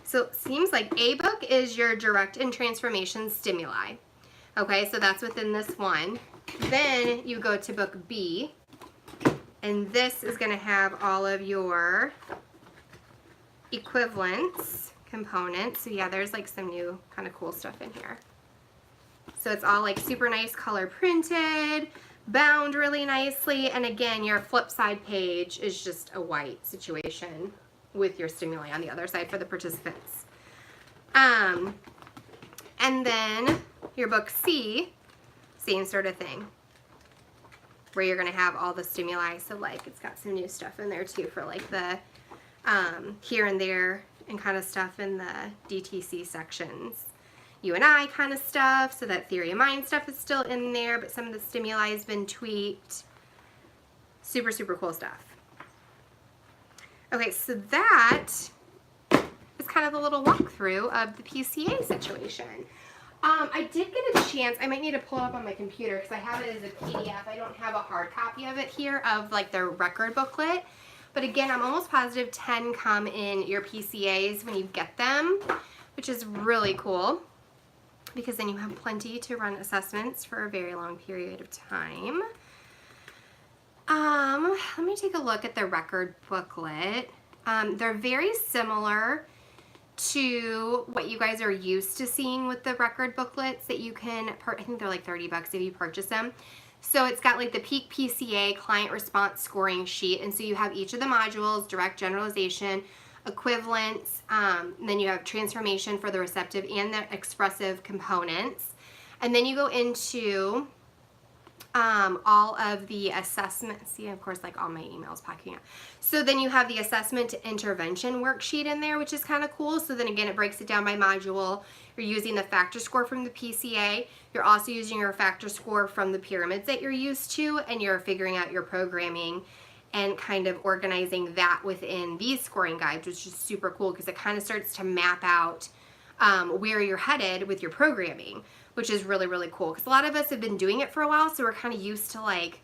So it seems like A book is your direct and transformation stimuli. Okay, so that's within this one. Then you go to book B, and this is going to have all of your equivalence components. So yeah, there's like some new kind of cool stuff in here. So it's all like super nice color printed, bound really nicely, and again, your flip side page is just a white situation with your stimuli on the other side for the participants. And then your book C, same sort of thing, where you're gonna have all the stimuli. So like it's got some new stuff in there too for like the here and there and kind of stuff in the DTC sections. You and I kind of stuff, so that theory of mind stuff is still in there, but some of the stimuli has been tweaked. Super, super cool stuff. Okay, so that is kind of a little walkthrough of the PCA situation. I did get a chance, I might need to pull it up on my computer because I have it as a PDF. I don't have a hard copy of it here of like the record booklet. But again, I'm almost positive 10 come in your PCAs when you get them, which is really cool because then you have plenty to run assessments for a very long period of time. Let me take a look at the record booklet. They're very similar to what you guys are used to seeing with the record booklets that you can, I think they're like $30 if you purchase them. So it's got like the Peak PCA client response scoring sheet, and so you have each of the modules, direct generalization, equivalence, then you have transformation for the receptive and the expressive components. And then you go into all of the assessments. See, of course, like all my emails popping up. So then you have the assessment to intervention worksheet in there, which is kind of cool. So then again, it breaks it down by module. You're using the factor score from the PCA. You're also using your factor score from the pyramids that you're used to, and you're figuring out your programming and kind of organizing that within these scoring guides, which is super cool because it kind of starts to map out where you're headed with your programming, which is really, really cool. Because a lot of us have been doing it for a while, so we're kind of used to like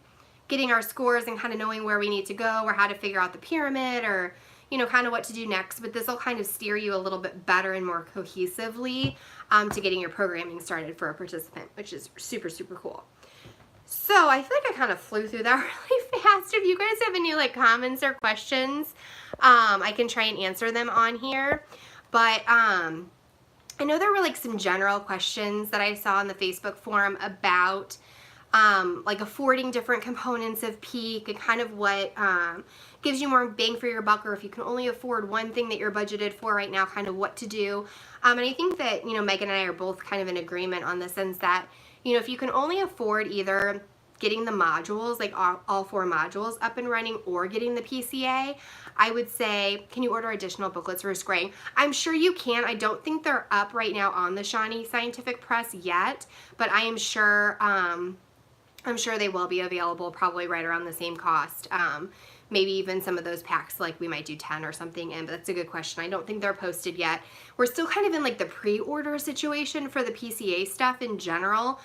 getting our scores and kind of knowing where we need to go or how to figure out the pyramid or, you know, kind of what to do next. But this will kind of steer you a little bit better and more cohesively to getting your programming started for a participant, which is super, super cool. So I feel like I kind of flew through that really fast. If you guys have any like comments or questions, I can try and answer them on here. But I know there were like some general questions that I saw in the Facebook forum about like affording different components of Peak and kind of what gives you more bang for your buck, or if you can only afford one thing that you're budgeted for right now, kind of what to do. And I think that, you know, Megan and I are both kind of in agreement on the sense that, you know, if you can only afford either getting the modules, like all 4 modules up and running, or getting the PCA, I would say, can you order additional booklets for scoring? I'm sure you can. I don't think they're up right now on the Shawnee Scientific Press yet, but I am sure they will be available probably right around the same cost. Maybe even some of those packs, like we might do 10 or something in, but that's a good question. I don't think they're posted yet. We're still kind of in like the pre-order situation for the PCA stuff in general.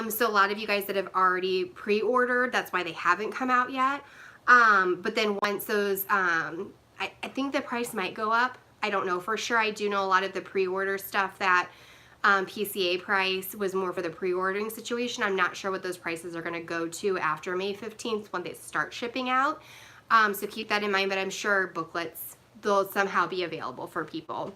So a lot of you guys that have already pre-ordered, that's why they haven't come out yet. But then once those, I think the price might go up. I don't know for sure. I do know a lot of the pre-order stuff that PCA price was more for the pre-ordering situation. I'm not sure what those prices are going to go to after May 15th when they start shipping out. So keep that in mind, but I'm sure booklets, they'll somehow be available for people.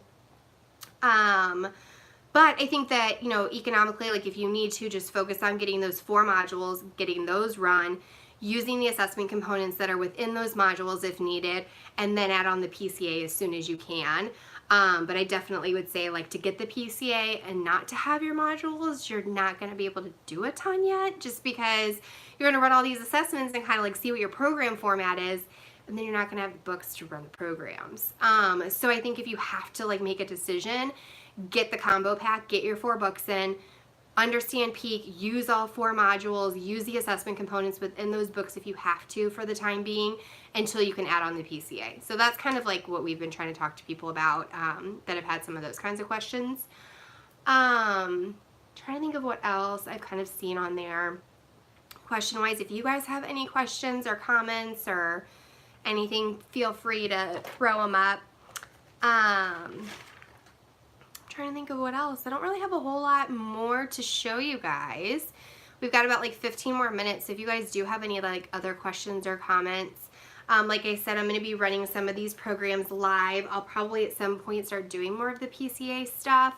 But I think that, you know, economically, like if you need to just focus on getting those 4 modules, getting those run, using the assessment components that are within those modules if needed, and then add on the PCA as soon as you can. But I definitely would say, like, to get the PCA and not to have your modules, you're not going to be able to do a ton yet, just because you're going to run all these assessments and kind of like see what your program format is, and then you're not going to have the books to run the programs. So I think if you have to like make a decision, get the combo pack, get your 4 books in, understand Peak, use all 4 modules, use the assessment components within those books if you have to for the time being, until you can add on the PCA. So that's kind of like what we've been trying to talk to people about that have had some of those kinds of questions. Trying to think of what else I've kind of seen on there question-wise. If you guys have any questions or comments or anything, feel free to throw them up. Trying to think of what else. I don't really have a whole lot more to show you guys. We've got about like 15 more minutes, so if you guys do have any like other questions or comments, like I said, I'm going to be running some of these programs live. I'll probably at some point start doing more of the PCA stuff.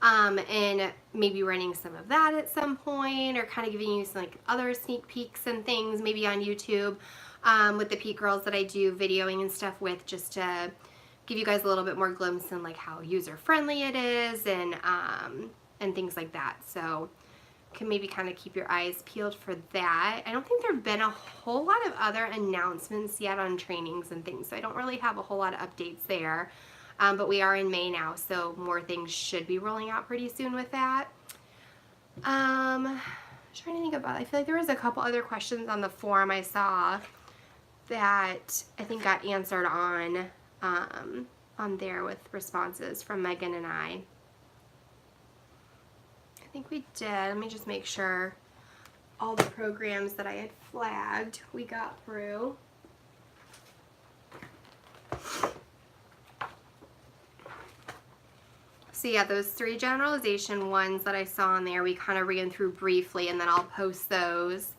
and maybe running some of that at some point, or kind of giving you some like other sneak peeks and things, maybe on YouTube, with the Peak Girls that I do videoing and stuff with, just to give you guys a little bit more glimpse in like how user friendly it is, and things like that. So can maybe kind of keep your eyes peeled for that. I don't think there have been a whole lot of other announcements yet on trainings and things, so I don't really have a whole lot of updates there. But we are in May now, so more things should be rolling out pretty soon with that. I'm trying to think about it. I feel like there was a couple other questions on the forum I saw that I think got answered on there with responses from Megan and I think we did. Let me just make sure all the programs that I had flagged we got through. So yeah, those 3 generalization ones that I saw on there, we kind of ran through briefly, and then I'll post those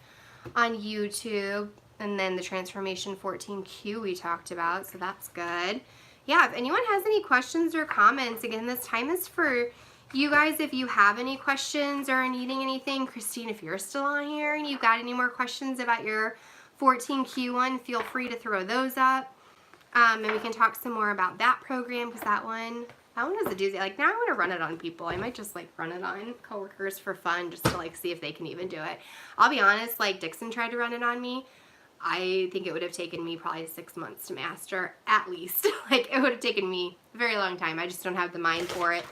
on YouTube. And then the Transformation 14Q we talked about, so that's good. Yeah, if anyone has any questions or comments, again, this time is for you guys. If you have any questions or are needing anything, Christine, if you're still on here and you've got any more questions about your 14Q one, feel free to throw those up. And we can talk some more about that program, because that one is a doozy. Like, now I want to run it on people. I might just like run it on coworkers for fun, just to like see if they can even do it. I'll be honest, like Dixon tried to run it on me. I think it would have taken me probably 6 months to master, at least. Like, it would have taken me a very long time. I just don't have the mind for it.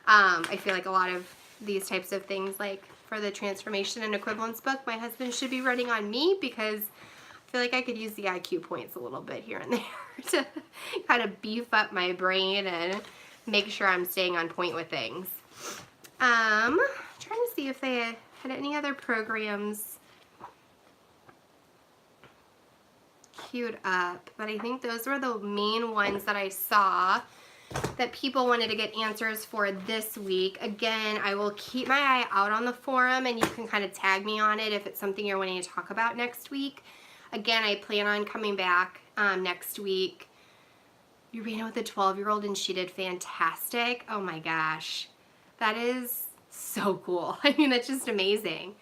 I feel like a lot of these types of things, like for the transformation and equivalence book, my husband should be running on me, because I feel like I could use the IQ points a little bit here and there to kind of beef up my brain and make sure I'm staying on point with things. Trying to see if they had any other programs queued up, but I think those were the main ones that I saw that people wanted to get answers for this week. Again, I will keep my eye out on the forum, and you can kind of tag me on it if it's something you're wanting to talk about next week. Again, I plan on coming back next week. You ran it with a 12-year-old and she did fantastic. Oh my gosh, that is so cool. I mean, that's just amazing.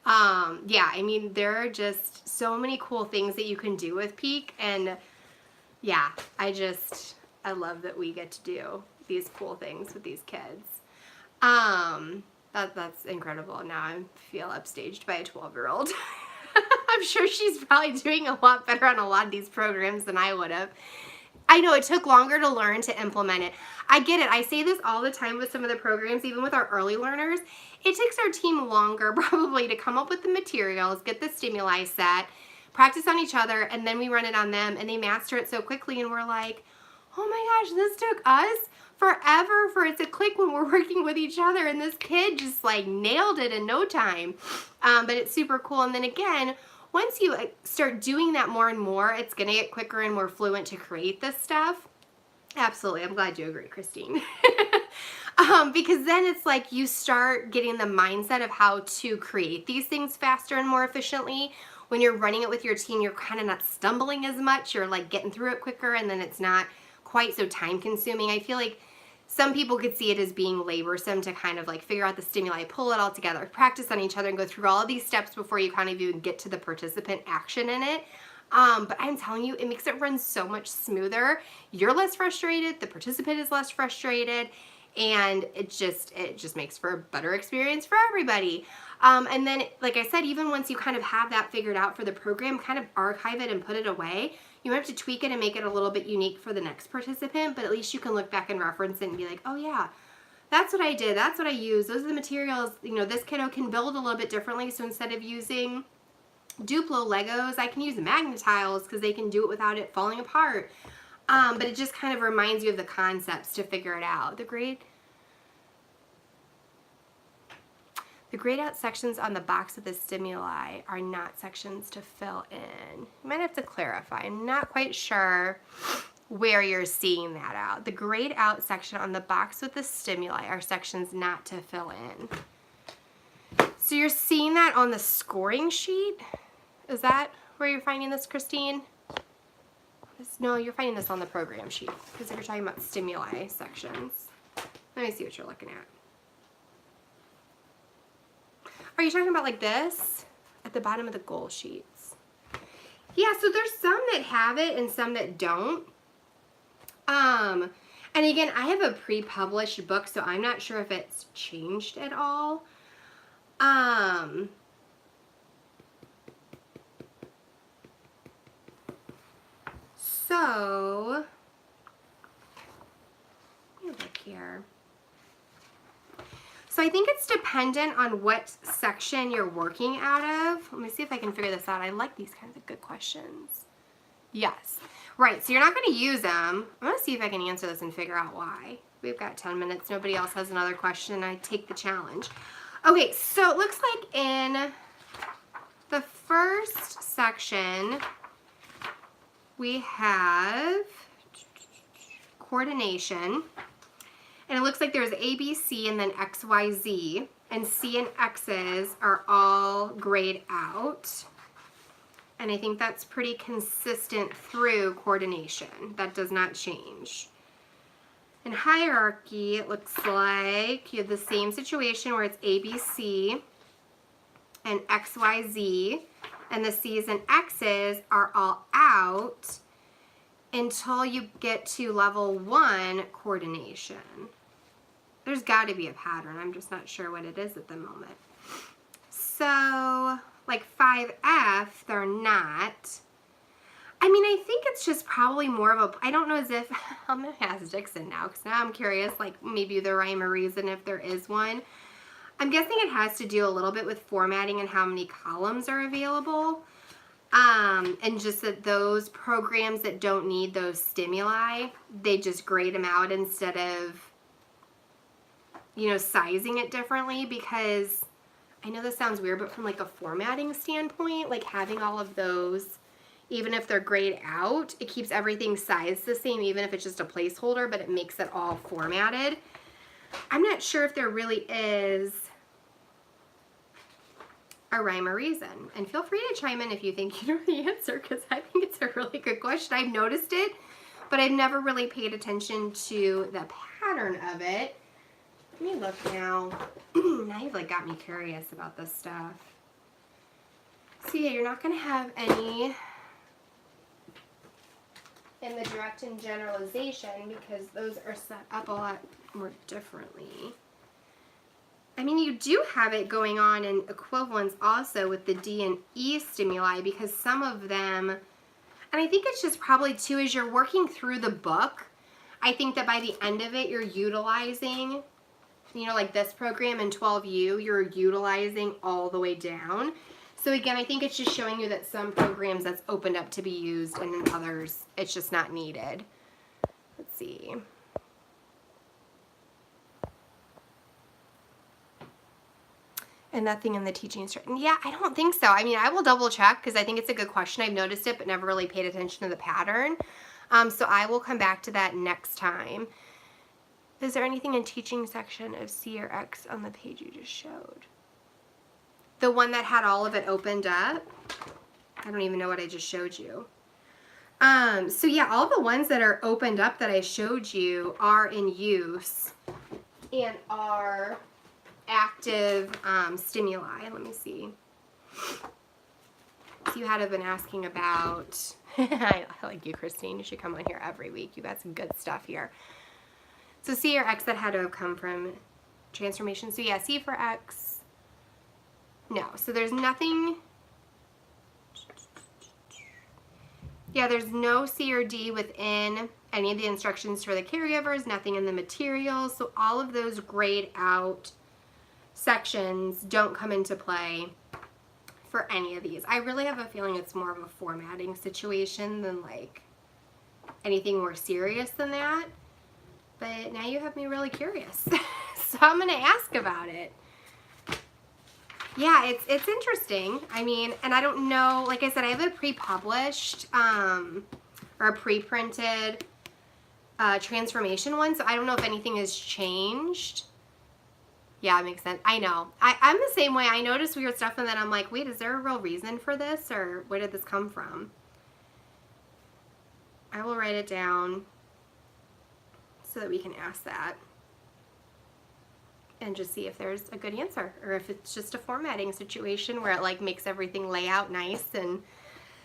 Yeah, I mean, there are just so many cool things that you can do with Peak, and yeah, I love that we get to do these cool things with these kids. That's incredible. Now I feel upstaged by a 12-year-old. I'm sure she's probably doing a lot better on a lot of these programs than I would have. I know it took longer to learn to implement it. I get it. I say this all the time with some of the programs, even with our early learners. It takes our team longer probably to come up with the materials, get the stimuli set, practice on each other, and then we run it on them, and they master it so quickly, and we're like, oh my gosh, this took us forever for it to click when we're working with each other, and this kid just like nailed it in no time. But it's super cool. And then again, once you start doing that more and more, it's going to get quicker and more fluent to create this stuff. Absolutely. I'm glad you agree, Christine. Because then it's like you start getting the mindset of how to create these things faster and more efficiently. When you're running it with your team, you're kind of not stumbling as much. You're like getting through it quicker, and then it's not quite so time consuming. I feel like some people could see it as being laborsome to kind of like figure out the stimuli, pull it all together, practice on each other, and go through all of these steps before you kind of even get to the participant action in it. But I'm telling you, it makes it run so much smoother. You're less frustrated, the participant is less frustrated, and it just makes for a better experience for everybody. And then, like I said, even once you kind of have that figured out for the program, kind of archive it and put it away. You might have to tweak it and make it a little bit unique for the next participant, but at least you can look back and reference it and be like, oh yeah, that's what I did, that's what I used, those are the materials, you know, this kiddo can build a little bit differently, so instead of using Duplo Legos, I can use Magnetiles because they can do it without it falling apart. But it just kind of reminds you of the concepts to figure it out. The grayed out sections on the box with the stimuli are not sections to fill in. You might have to clarify. I'm not quite sure where you're seeing that out. The grayed out section on the box with the stimuli are sections not to fill in. So you're seeing that on the scoring sheet? Is that where you're finding this, Christine? No, you're finding this on the program sheet, because if you're talking about stimuli sections. Let me see what you're looking at. Are you talking about like this? At the bottom of the goal sheets. Yeah, so there's some that have it and some that don't. And again, I have a pre-published book, so I'm not sure if it's changed at all. So, let me look here. So I think it's dependent on what section you're working out of. Let me see if I can figure this out. I like these kinds of good questions. Yes. Right, so you're not going to use them. I'm going to see if I can answer this and figure out why. We've got 10 minutes. Nobody else has another question. I take the challenge. Okay, so it looks like in the first section, we have coordination. And it looks like there's A, B, C, and then X, Y, Z. And C and X's are all grayed out. And I think that's pretty consistent through coordination. That does not change. In hierarchy, it looks like you have the same situation where it's A, B, C, and X, Y, Z. And the C's and X's are all out until you get to level 1 coordination. There's got to be a pattern. I'm just not sure what it is at the moment. So, like 5F, they're not. I mean, I think it's just probably more of a, I don't know as if, I'm going to ask Dixon now, because now I'm curious, like maybe the rhyme or reason if there is one. I'm guessing it has to do a little bit with formatting and how many columns are available. And just that those programs that don't need those stimuli, they just grade them out instead of, you know, sizing it differently, because I know this sounds weird, but from like a formatting standpoint, like having all of those, even if they're grayed out, it keeps everything sized the same, even if it's just a placeholder, but it makes it all formatted. I'm not sure if there really is a rhyme or reason. And feel free to chime in if you think you know the answer, because I think it's a really good question. I've noticed it, but I've never really paid attention to the pattern of it. Let me look now. Now you've like got me curious about this stuff. So yeah, you're not going to have any in the direct and generalization because those are set up a lot more differently. I mean, you do have it going on in equivalence also with the D and E stimuli, because some of them, and I think it's just probably too, as you're working through the book, I think that by the end of it, you're utilizing, you know, like this program in 12U, you're utilizing all the way down. So again, I think it's just showing you that some programs that's opened up to be used, and in others, it's just not needed. Let's see. And nothing in the teaching instruction. Yeah, I don't think so. I mean, I will double check because I think it's a good question. I've noticed it, but never really paid attention to the pattern. So I will come back to that next time. Is there anything in teaching section of C or X on the page you just showed? The one that had all of it opened up? I don't even know what I just showed you. So yeah, all the ones that are opened up that I showed you are in use and are active stimuli. Let me see. So you had been asking about, I like you, Christine. You should come on here every week. You got some good stuff here. So C or X that had to have come from transformation. So yeah, C for X. No, so there's nothing. Yeah, there's no C or D within any of the instructions for the caregivers, nothing in the materials. So all of those grayed out sections don't come into play for any of these. I really have a feeling it's more of a formatting situation than like anything more serious than that. But now you have me really curious. So I'm going to ask about it. Yeah, it's interesting. I mean, and I don't know, like I said, I have a pre-published or a pre-printed transformation one, so I don't know if anything has changed. Yeah, it makes sense. I know. I'm the same way. I notice weird stuff and then I'm like, wait, is there a real reason for this, or where did this come from? I will write it down so that we can ask that. and just see if there's a good answer, or if it's just a formatting situation where it like makes everything lay out nice. And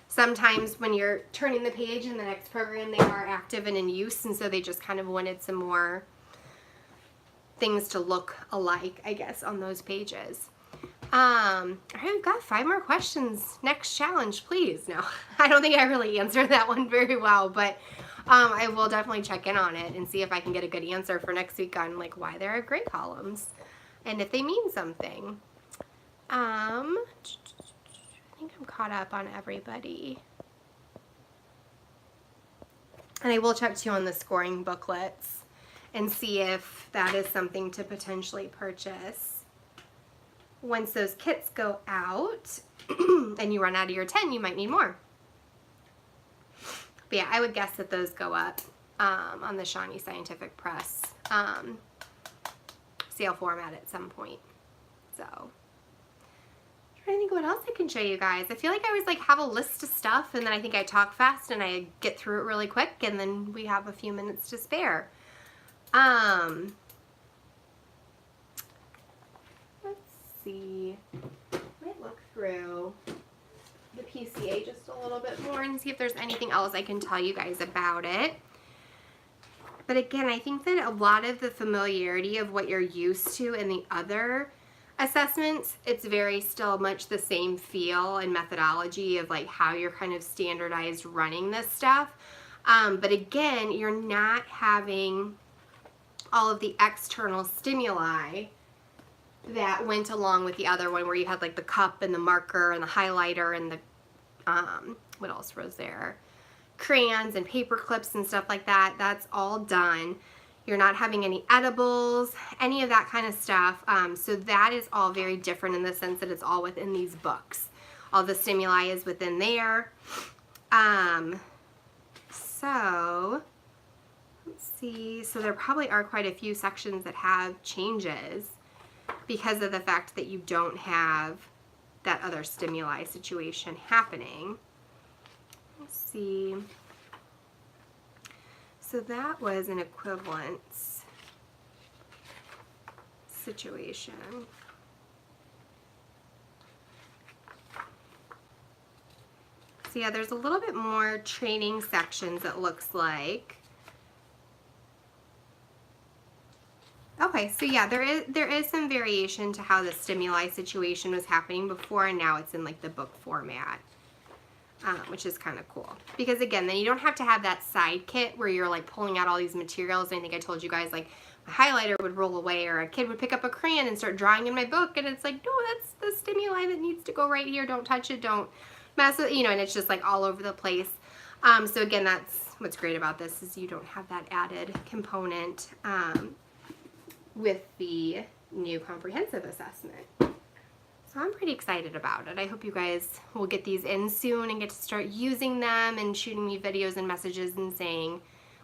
sometimes when you're turning the page in the next program, they are active and in use, and so they just kind of wanted some more things to look alike, I guess, on those pages. All right, we've got 5 more questions. Next challenge, please. No, I don't think I really answered that one very well, but I will definitely check in on it and see if I can get a good answer for next week on like why there are gray columns and if they mean something. I think I'm caught up on everybody. And I will check too on the scoring booklets and see if that is something to potentially purchase. Once those kits go out and you run out of your 10, you might need more. But yeah, I would guess that those go up on the Shawnee Scientific Press sale format at some point. So, I'm trying to think what else I can show you guys. I feel like I always like have a list of stuff, and then I think I talk fast and I get through it really quick, and then we have a few minutes to spare. See, might look through the PCA just a little bit more and see if there's anything else I can tell you guys about it. But again, I think that a lot of the familiarity of what you're used to in the other assessments, it's very still much the same feel and methodology of like how you're kind of standardized running this stuff. But again, you're not having all of the external stimuli that went along with the other one, where you had like the cup and the marker and the highlighter and the what else was there, crayons and paper clips and stuff like that. That's all done. You're not having any edibles, any of that kind of stuff. So that is all very different in the sense that it's all within these books. All the stimuli is within there. So let's see, so there probably are quite a few sections that have changes because of the fact that you don't have that other stimuli situation happening. Let's see. So that was an equivalence situation. So yeah, there's a little bit more training sections, it looks like. Okay, so yeah, there is some variation to how the stimuli situation was happening before, and now it's in like the book format, which is kind of cool. Because again, then you don't have to have that side kit where you're like pulling out all these materials. I think I told you guys like my highlighter would roll away, or a kid would pick up a crayon and start drawing in my book, and it's like, no, that's the stimuli that needs to go right here. Don't touch it. Don't mess with, you know, and it's just like all over the place. So again, that's what's great about this, is you don't have that added component with the new comprehensive assessment. So I'm pretty excited about it. I hope you guys will get these in soon and get to start using them and shooting me videos and messages and saying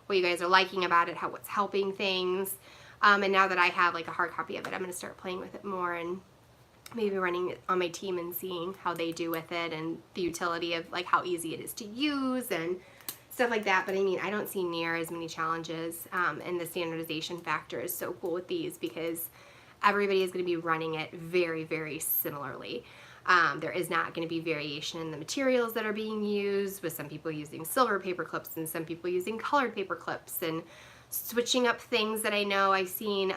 what you guys are liking about it, what's helping things. And now that I have like a hard copy of it, I'm going to start playing with it more and maybe running it on my team and seeing how they do with it and the utility of like how easy it is to use and stuff like that. But I mean, I don't see near as many challenges, and the standardization factor is so cool with these because everybody is going to be running it very, very similarly. There is not going to be variation in the materials that are being used, with some people using silver paper clips and some people using colored paper clips and switching up things that I know I've seen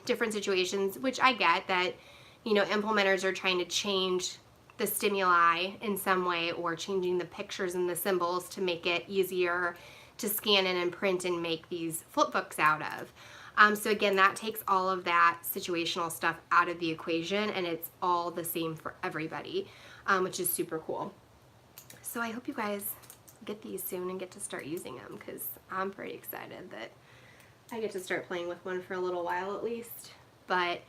different situations, which I get that, you know, implementers are trying to change the stimuli in some way, or changing the pictures and the symbols to make it easier to scan in and print and make these flip books out of. So again, that takes all of that situational stuff out of the equation, and it's all the same for everybody, which is super cool. So I hope you guys get these soon and get to start using them, because I'm pretty excited that I get to start playing with one for a little while at least. But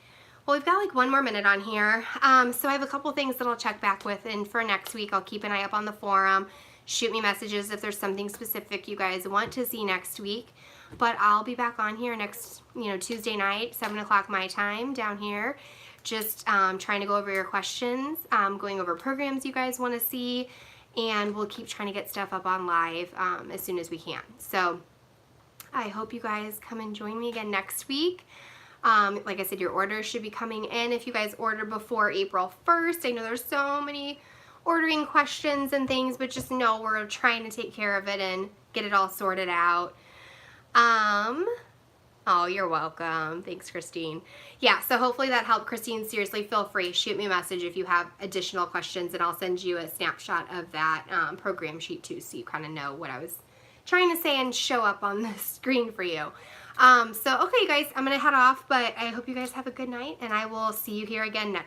well, we've got like 1 more minute on here. So I have a couple things that I'll check back with, and for next week I'll keep an eye up on the forum. Shoot me messages if there's something specific you guys want to see next week. But I'll be back on here next, Tuesday night, 7 o'clock my time down here, just trying to go over your questions, going over programs you guys want to see, and we'll keep trying to get stuff up on live as soon as we can. So I hope you guys come and join me again next week. Like I said, your orders should be coming in if you guys order before April 1st. I know there's so many ordering questions and things, but just know we're trying to take care of it and get it all sorted out. Oh, you're welcome. Thanks, Christine. Yeah, so hopefully that helped. Christine, seriously, feel free. Shoot me a message if you have additional questions, and I'll send you a snapshot of that program sheet too, so you kind of know what I was trying to say and show up on the screen for you. So, okay, guys, I'm going to head off, but I hope you guys have a good night, and I will see you here again next